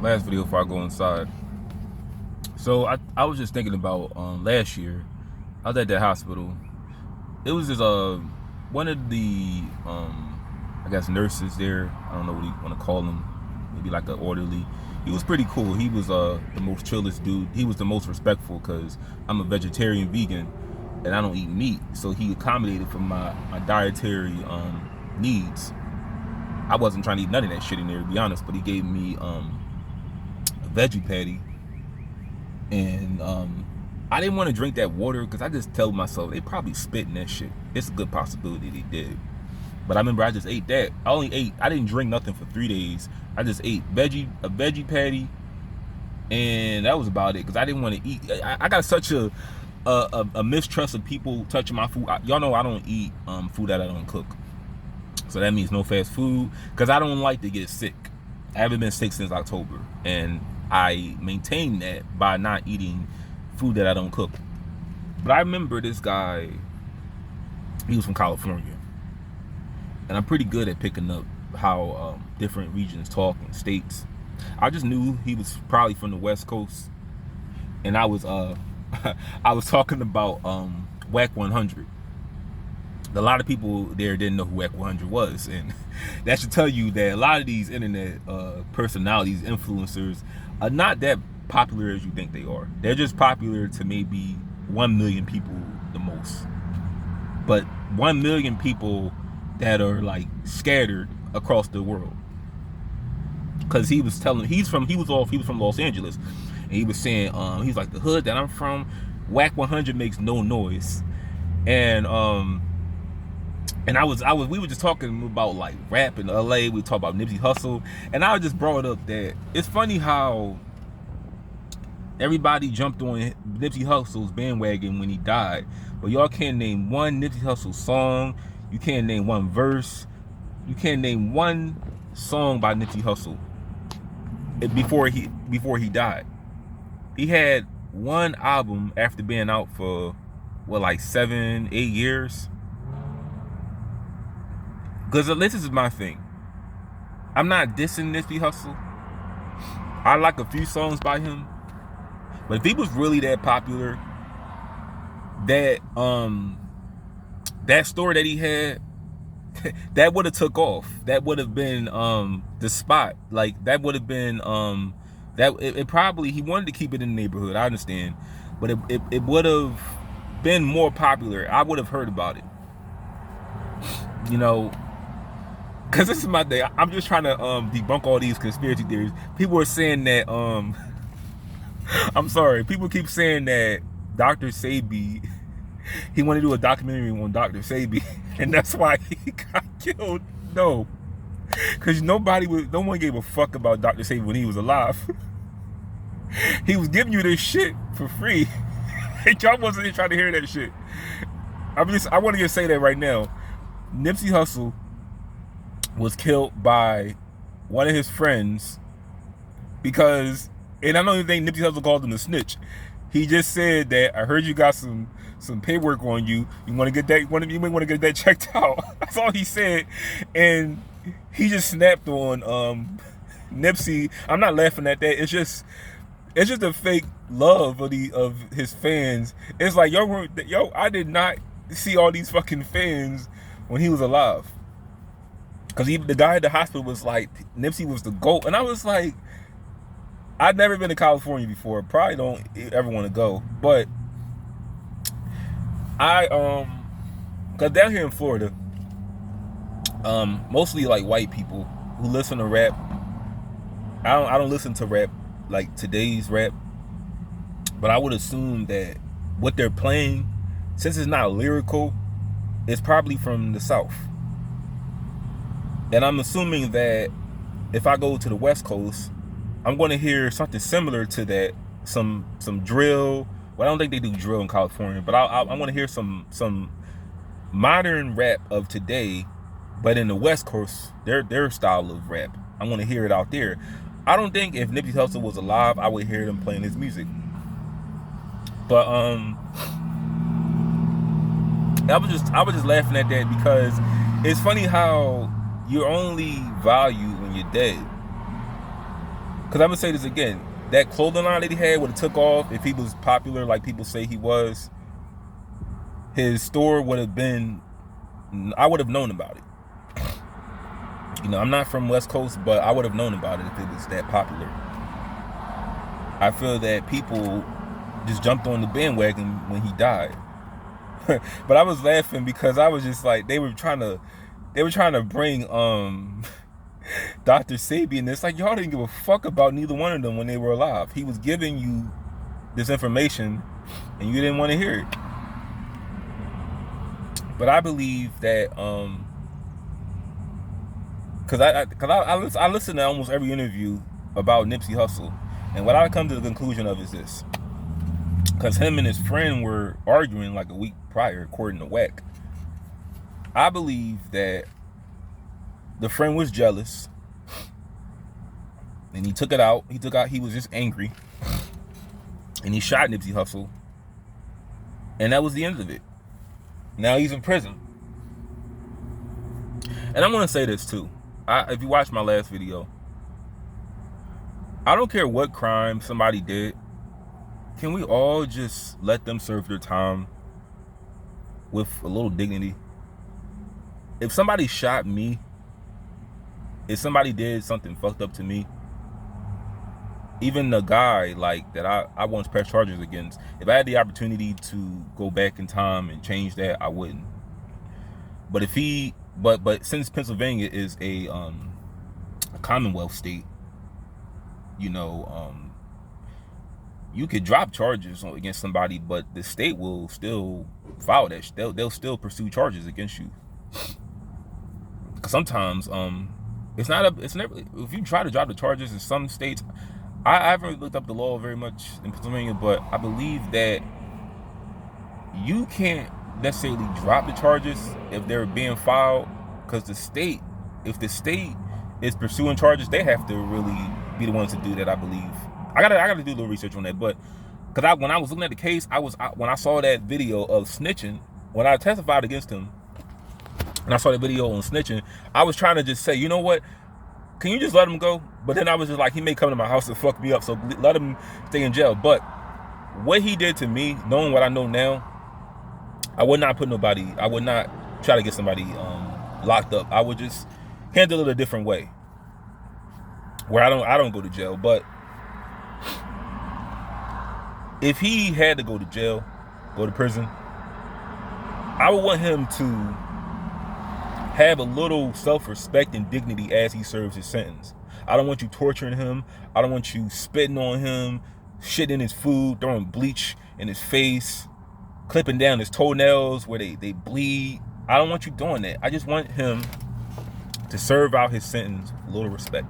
Last video before I go inside. So I was just thinking about last year. I was at that hospital. It was just one of the I guess nurses there. I don't know what you want to call him. Maybe like an orderly. He was pretty cool. He was the most chillest dude. He was the most respectful because I'm a vegetarian vegan and I don't eat meat. So he accommodated for my dietary needs. I wasn't trying to eat none of that shit in there, to be honest, but he gave me a veggie patty, and I didn't want to drink that water because I just tell myself they probably spit in that shit. It's a good possibility they did. But I remember I just ate that. I didn't drink nothing for 3 days. I just ate a veggie patty, and that was about it because I didn't want to eat. I got such a mistrust of people touching my food. Y'all know I don't eat food that I don't cook. So that means no fast food because I don't like to get sick. I haven't been sick since October, and I maintain that by not eating food that I don't cook. But I remember this guy, he was from California, and I'm pretty good at picking up how different regions talk and states. I just knew he was probably from the West Coast, and I was I was talking about Whack 100. A lot of people there didn't know who Whack 100 was, and that should tell you that a lot of these internet personalities, influencers, are not that popular as you think they are. They're just popular to maybe 1 million people the most, but 1 million people that are like scattered across the world. Because he was telling, he was from Los Angeles, and he was saying he's like, the hood that I'm from, Whack 100 makes no noise, and we were just talking about like rap in LA. We talk about Nipsey Hussle, and I just brought up that it's funny how everybody jumped on Nipsey Hussle's bandwagon when he died, but y'all can't name one Nipsey Hussle song. You can't name one verse. You can't name one song by Nipsey Hussle before he died. He had one album after being out for what, like 7-8 years. Because this is my thing. I'm not dissing Nipsey Hussle. I like a few songs by him. But if he was really that popular, that story that he had, that would have took off. That would have been the spot. Like that would have been it probably, he wanted to keep it in the neighborhood, I understand. But it would have been more popular. I would have heard about it. You know, because this is my day. I'm just trying to debunk all these conspiracy theories. People are saying that I'm sorry, people keep saying that Dr. Sebi, he wanted to do a documentary on Dr. Sebi, and that's why he got killed. No, because no one gave a fuck about Dr. Sebi when he was alive. He was giving you this shit for free. Y'all wasn't trying to hear that shit. I want to just say that right now. Nipsey Hussle was killed by one of his friends because, and I don't even think Nipsey Hussle called him a snitch. He just said that, I heard you got some paperwork on you. You want to get that? You may want to get that checked out. That's all he said, and he just snapped on Nipsey. I'm not laughing at that. It's just a fake love of his fans. It's like yo, I did not see all these fucking fans when he was alive. Because the guy at the hospital was like, Nipsey was the GOAT. And I was like, I've never been to California before. Probably don't ever want to go. But because down here in Florida, mostly like white people who listen to rap. I don't listen to rap like today's rap. But I would assume that what they're playing, since it's not lyrical, it's probably from the South. And I'm assuming that if I go to the West Coast, I'm going to hear something similar to that, some drill. Well, I don't think they do drill in California, but I want to hear some modern rap of today, but in the West Coast, their style of rap. I want to hear it out there. I don't think if Nipsey Hussle was alive, I would hear them playing his music. But I was just laughing at that because it's funny how you're only valued when you're dead. Because I'm gonna say this again, that clothing line that he had would have took off if he was popular like people say he was. His store would have been, I would have known about it. You know, I'm not from West Coast, but I would have known about it if it was that popular. I feel that people just jumped on the bandwagon when he died. But I was laughing because I was just like, they were trying to bring Dr. Sabian. It's like, y'all didn't give a fuck about neither one of them when they were alive. He was giving you this information and you didn't want to hear it. But I believe that because I listen to almost every interview about Nipsey Hussle, and what I come to the conclusion of is this: because him and his friend were arguing like a week prior, according to Wack. I believe that the friend was jealous, and he took it out. He was just angry, and he shot Nipsey Hussle, and that was the end of it. Now he's in prison. And I'm gonna say this too. If you watch my last video, I don't care what crime somebody did. Can we all just let them serve their time with a little dignity? If somebody shot me, if somebody did something fucked up to me, even the guy like that I once pressed charges against, if I had the opportunity to go back in time and change that, I wouldn't. But if he, but since Pennsylvania is a Commonwealth state, you know, you could drop charges against somebody, but the state will still file that. They'll still pursue charges against you. Because sometimes it's never, if you try to drop the charges in some states, I haven't looked up the law very much in Pennsylvania, but I believe that you can't necessarily drop the charges if they're being filed, because if the state is pursuing charges, they have to really be the ones to do that. I believe I gotta do a little research on that, but because when I was looking at the case, when I saw that video of snitching, when I testified against him, and I saw the video on snitching, I was trying to just say, you know what? Can you just let him go? But then I was just like, he may come to my house and fuck me up, so let him stay in jail. But what he did to me, knowing what I know now, I would not try to get somebody locked up. I would just handle it a different way, where I don't go to jail. But if he had to go to jail, go to prison, I would want him to have a little self-respect and dignity as he serves his sentence. I don't want you torturing him. I don't want you spitting on him, shitting in his food, throwing bleach in his face, clipping down his toenails where they bleed. I don't want you doing that. I just want him to serve out his sentence with a little respect.